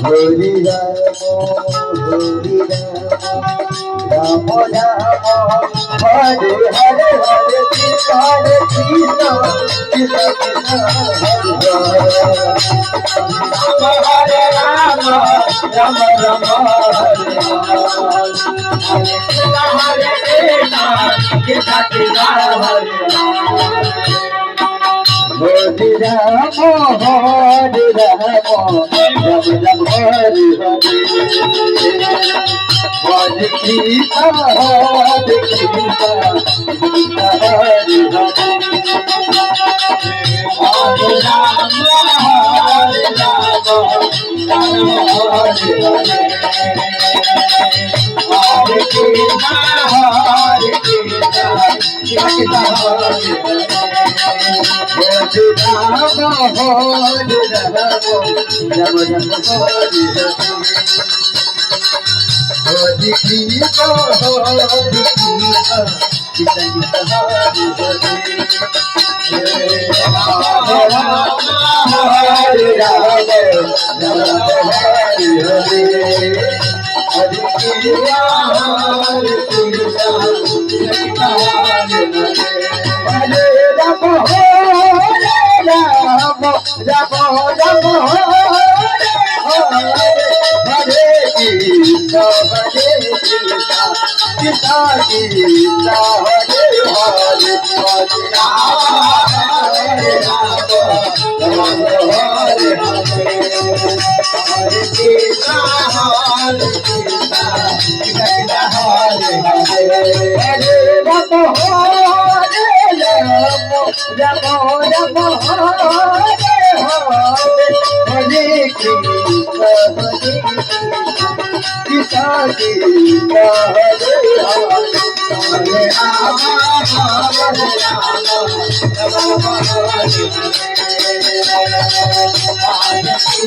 Hari Ram Hari Ram Ram Hare Hare Hare Krishna Hare Krishna Krishna Krishna Hare Hare Ram Ram Ram Hare Hare Krishna Krishna Krishna Hare Hare Rama, Hare Rama, Rama Rama, Hare Hare. Hare Krishna, Hare Krishna, Krishna Hare Hare. Hare Rama, Hare Rama, Rama Hare Hare. Hare Krishna, Hare Krishna, Krishna Hare Hare. Hare Rama, Hare Rama, Rama Rama, Hare Hare. Hare Krishna, Hare Krishna, Krishna Krishna Hare Hare. Hare Rama, Hare Rama, Rama Rama, Hare Hare. Hare Krishna, Hare Krishna, Krishna Hare Hare. Hare Rama, Rama Rama, Hare Krishna, Krishna Krishna, Hare Hare. Hare Rama, Rama Hare Hare. Hare Krishna, Krishna Krishna, Hare Hare. Hare Rama, Rama Rama, Hare Krishna, Krishna Krishna, Hare Hare. Hare Rama, Hare Rama, Rama Rama, Hare Hare.